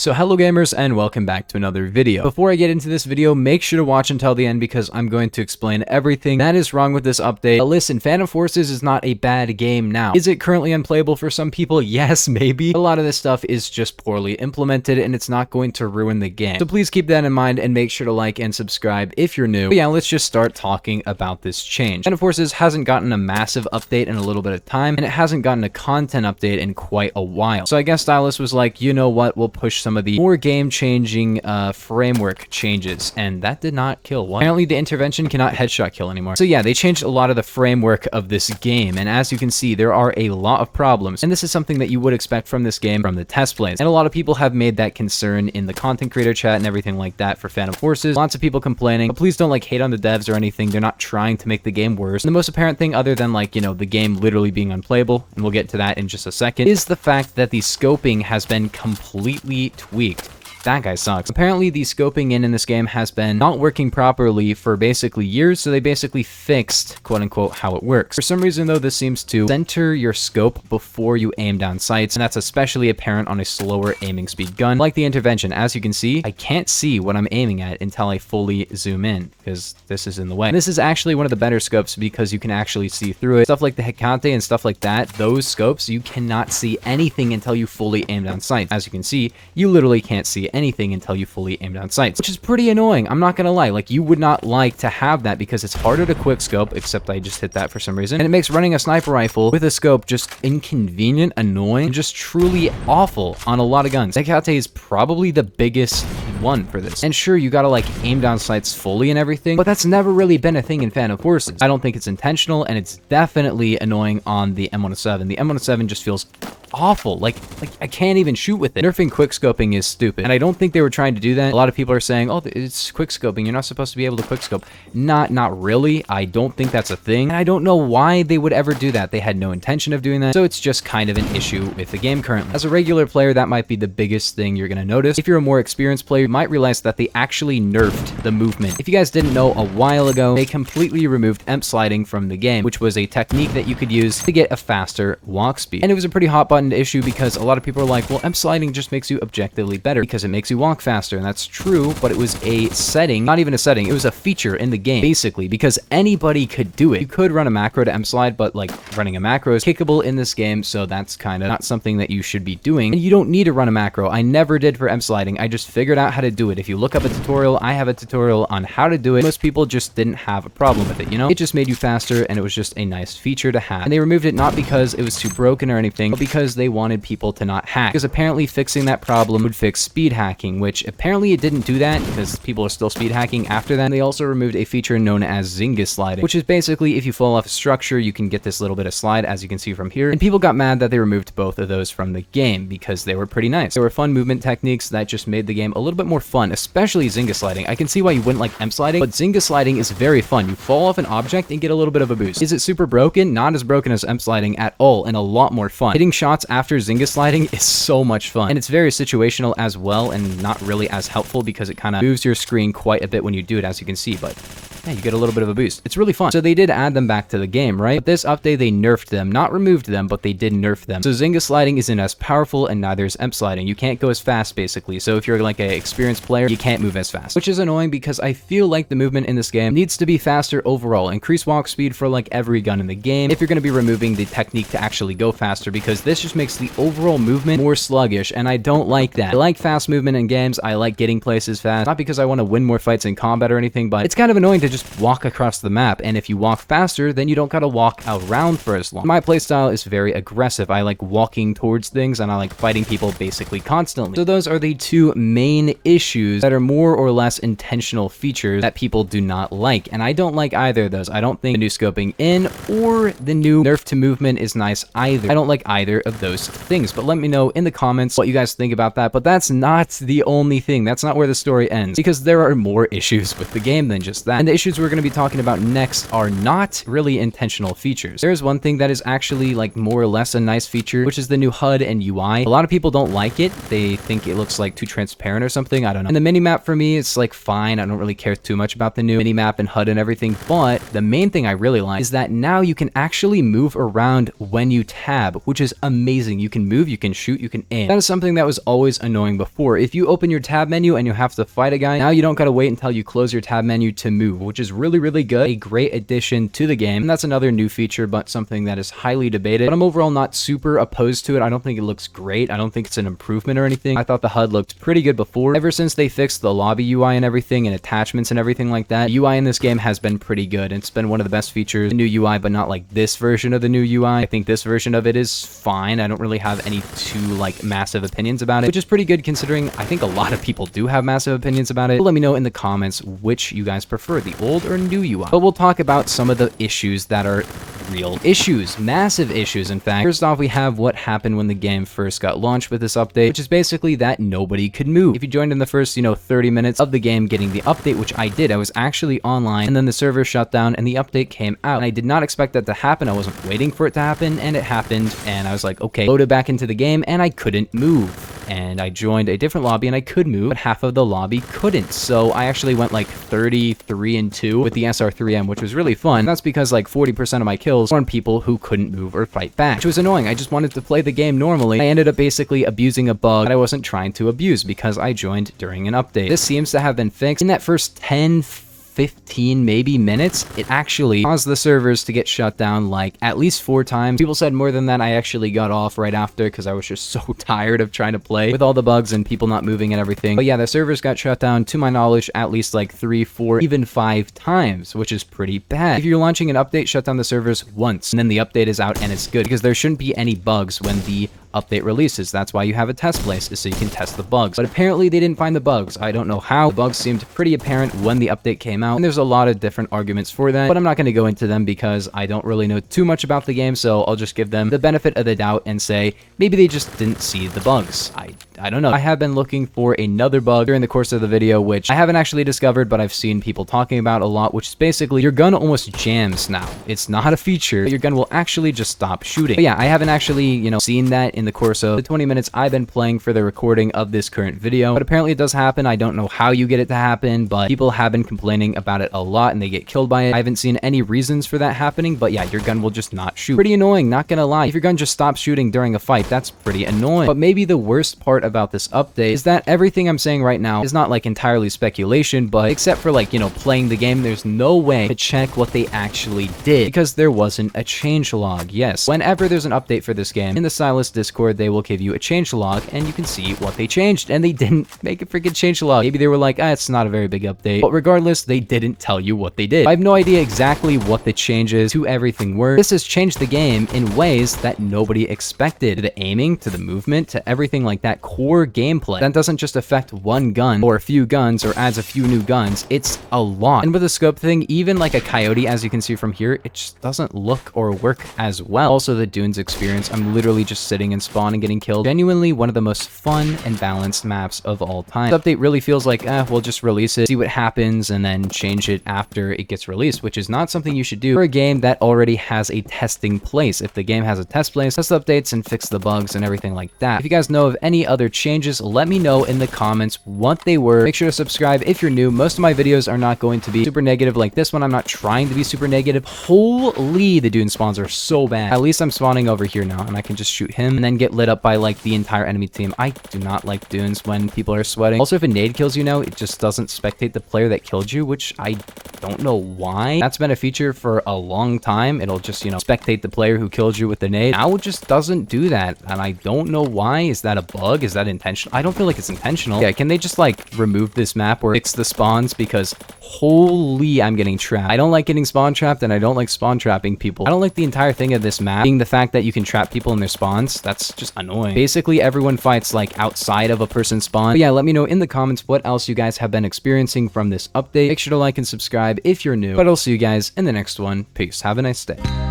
So hello gamers and welcome back to another video. Before I get into this video, make sure to watch until the end because I'm going to explain everything that is wrong with this update. But listen, Phantom Forces is not a bad game now. Is it currently unplayable for some people? Yes, maybe. A lot of this stuff is just poorly implemented and it's not going to ruin the game. So please keep that in mind and make sure to like and subscribe if you're new. But yeah, let's just start talking about this change. Phantom Forces hasn't gotten a massive update in a little bit of time and it hasn't gotten a content update in quite a while. So I guess Stylus was like, you know what, we'll push some of the more game-changing framework changes, and that did not kill one. Apparently the intervention cannot headshot kill anymore. So yeah, they changed a lot of the framework of this game, and as you can see, there are a lot of problems, and this is something that you would expect from this game from the test plays, and a lot of people have made that concern in the content creator chat and everything like that for Phantom Forces. Lots of people complaining, but please don't like hate on the devs or anything. They're not trying to make the game worse. And the most apparent thing, other than like, you know, the game literally being unplayable, and we'll get to that in just a second, is the fact that the scoping has been completely tweaked. That guy sucks. Apparently the scoping in this game has been not working properly for basically years, so they basically fixed, quote unquote, how it works. For some reason though, this seems to center your scope before you aim down sights, and that's especially apparent on a slower aiming speed gun. Like the intervention, as you can see, I can't see what I'm aiming at until I fully zoom in, because this is in the way. And this is actually one of the better scopes because you can actually see through it. Stuff like the Hecate and stuff like that, those scopes, you cannot see anything until you fully aim down sights. As you can see, you literally can't see anything until you fully aim down sights, which is pretty annoying. I'm not gonna lie, like you would not like to have that because it's harder to quick scope, except I just hit that for some reason, and it makes running a sniper rifle with a scope just inconvenient, annoying, and just truly awful on a lot of guns. Hecate is probably the biggest one for this, and sure, you gotta like aim down sights fully and everything, but that's never really been a thing in Phantom Forces. I don't think it's intentional, and it's definitely annoying on the M107. The M107 just feels awful. Like I can't even shoot with it. Nerfing quickscoping is stupid, and I don't think they were trying to do that. A lot of people are saying, oh, it's quickscoping, you're not supposed to be able to quickscope. Not really. I don't think that's a thing, and I don't know why they would ever do that. They had no intention of doing that, so it's just kind of an issue with the game currently. As a regular player, that might be the biggest thing you're gonna notice. If you're a more experienced player, you might realize that they actually nerfed the movement. If you guys didn't know, a while ago, they completely removed emp sliding from the game, which was a technique that you could use to get a faster walk speed. And it was a pretty hot button issue because a lot of people are like, well, emp sliding just makes you objectively better because it makes you walk faster, and that's true, but it was a setting, not even a setting, it was a feature in the game, basically, because anybody could do it. You could run a macro to emp slide, but like running a macro is kickable in this game, so that's kind of not something that you should be doing, and you don't need to run a macro. I never did for emp sliding. I just figured out how to do it. If you look up a tutorial, I have a tutorial on how to do it. Most people just didn't have a problem with it, you know? It just made you faster, and it was just a nice feature to have. And they removed it not because it was too broken or anything, but because they wanted people to not hack, because apparently fixing that problem would fix speed hacking, which apparently it didn't do that because people are still speed hacking after that. They also removed a feature known as Zynga sliding, which is basically if you fall off a structure, you can get this little bit of slide, as you can see from here, and people got mad that they removed both of those from the game because they were pretty nice. They were fun movement techniques that just made the game a little bit more fun, especially Zynga sliding. I can see why you wouldn't like emp sliding, but Zynga sliding is very fun. You fall off an object and get a little bit of a boost. Is it super broken? Not as broken as emp sliding at all, and a lot more fun. Hitting shots after Zynga sliding is so much fun, and it's very situational as well, and not really as helpful because it kind of moves your screen quite a bit when you do it, as you can see, but yeah, you get a little bit of a boost. It's really fun. So they did add them back to the game, right? But this update, they nerfed them. Not removed them, but they did nerf them. So Zynga sliding isn't as powerful, and neither is emp sliding. You can't go as fast, basically. So if you're like an experienced player, you can't move as fast, which is annoying because I feel like the movement in this game needs to be faster overall. Increase walk speed for like every gun in the game if you're going to be removing the technique to actually go faster, because this just makes the overall movement more sluggish, and I don't like that. I like fast movement in games. I like getting places fast, not because I want to win more fights in combat or anything, but it's kind of annoying to just walk across the map, and if you walk faster, then you don't gotta walk around for as long. My playstyle is very aggressive. I like walking towards things, and I like fighting people basically constantly. So those are the two main issues that are more or less intentional features that people do not like, and I don't like either of those. I don't think the new scoping in or the new nerf to movement is nice either. I don't like either of those things, but let me know in the comments what you guys think about that. But that's not the only thing. That's not where the story ends, because there are more issues with the game than just that. And the issue issues we're going to be talking about next are not really intentional features. There's one thing that is actually like more or less a nice feature, which is the new HUD and UI. A lot of people don't like it. They think it looks like too transparent or something. I don't know. And the minimap for me, it's like fine. I don't really care too much about the new minimap and HUD and everything. But the main thing I really like is that now you can actually move around when you tab, which is amazing. You can move, you can shoot, you can aim. That is something that was always annoying before. If you open your tab menu and you have to fight a guy, now you don't gotta wait until you close your tab menu to move, which is really, really good. A great addition to the game. And that's another new feature, but something that is highly debated. But I'm overall not super opposed to it. I don't think it looks great. I don't think it's an improvement or anything. I thought the HUD looked pretty good before. Ever since they fixed the lobby UI and everything and attachments and everything like that, UI in this game has been pretty good. It's been one of the best features. The new UI, but not like this version of the new UI. I think this version of it is fine. I don't really have any too like massive opinions about it, which is pretty good considering I think a lot of people do have massive opinions about it. But let me know in the comments which you guys prefer, the old or new UI. But we'll talk about some of the issues that are real issues, massive issues in fact. First off, we have what happened when the game first got launched with this update, which is basically that nobody could move. If you joined in the first, 30 minutes of the game getting the update, which I did, I was actually online, and then the server shut down and the update came out. And I did not expect that to happen. I wasn't waiting for it to happen, and it happened, and I was like, okay, loaded back into the game, and I couldn't move. And I joined a different lobby and I could move, but half of the lobby couldn't. So I actually went like 33-2 with the SR3M, which was really fun. That's because like 40% of my kills were on people who couldn't move or fight back, which was annoying. I just wanted to play the game normally. I ended up basically abusing a bug that I wasn't trying to abuse because I joined during an update. This seems to have been fixed. In that first 10-15 maybe minutes, it actually caused the servers to get shut down like at least 4 times. People said more than that. I actually got off right after because I was just so tired of trying to play with all the bugs and people not moving and everything. But yeah, the servers got shut down to my knowledge at least like 3, 4, even 5 times, which is pretty bad. If you're launching an update, shut down the servers once and then the update is out and it's good because there shouldn't be any bugs when the update releases. That's why you have a test place, is so you can test the bugs. But apparently they didn't find the bugs. I don't know how. The bugs seemed pretty apparent when the update came out, and there's a lot of different arguments for that, but I'm not going to go into them because I don't really know too much about the game, so I'll just give them the benefit of the doubt and say maybe they just didn't see the bugs. I don't know. I have been looking for another bug during the course of the video, which I haven't actually discovered, but I've seen people talking about a lot, which is basically your gun almost jams now. It's not a feature, but your gun will actually just stop shooting. But yeah, I haven't actually, seen that in the course of the 20 minutes I've been playing for the recording of this current video, but apparently it does happen. I don't know how you get it to happen, but people have been complaining about it a lot and they get killed by it. I haven't seen any reasons for that happening, but yeah, your gun will just not shoot. Pretty annoying, not gonna lie. If your gun just stops shooting during a fight, that's pretty annoying. But maybe the worst part about this update is that everything I'm saying right now is not like entirely speculation, but except for like, playing the game, there's no way to check what they actually did because there wasn't a changelog. Yes, whenever there's an update for this game, in the Silas Discord, they will give you a changelog and you can see what they changed, and they didn't make a freaking changelog. Maybe they were like, it's not a very big update, but regardless, they didn't tell you what they did. I have no idea exactly what the changes to everything were. This has changed the game in ways that nobody expected, to the aiming, to the movement, to everything like that core gameplay. That doesn't just affect one gun or a few guns or adds a few new guns, it's a lot. And with the scope thing, even like a coyote, as you can see from here, it just doesn't look or work as well. Also, the dunes experience, I'm literally just sitting and spawn and getting killed. Genuinely one of the most fun and balanced maps of all time. This update really feels like, we'll just release it, see what happens, and then change it after it gets released, which is not something you should do for a game that already has a testing place. If the game has a test place, test the updates and fix the bugs and everything like that. If you guys know of any other changes, let me know in the comments what they were. Make sure to subscribe if you're new. Most of my videos are not going to be super negative like this one. I'm not trying to be super negative. Holy, the dune spawns are so bad. At least I'm spawning over here now and I can just shoot him and then get lit up by like the entire enemy team. I do not like dunes when people are sweating. Also, if a nade kills you now, it just doesn't spectate the player that killed you, which I don't know why. That's been a feature for a long time. It'll just, spectate the player who killed you with the nade. Now it just doesn't do that, and I don't know why. Is that a bug? Is that intentional? I don't feel like it's intentional. Yeah, can they just like remove this map or fix the spawns? Because holy, I'm getting trapped. I don't like getting spawn trapped, and I don't like spawn trapping people. I don't like the entire thing of this map being the fact that you can trap people in their spawns. That's just annoying. Basically, everyone fights like outside of a person's spawn. But yeah, let me know in the comments what else you guys have been experiencing from this update. Make sure to like and subscribe if you're new, but I'll see you guys in the next one. Peace. Have a nice day.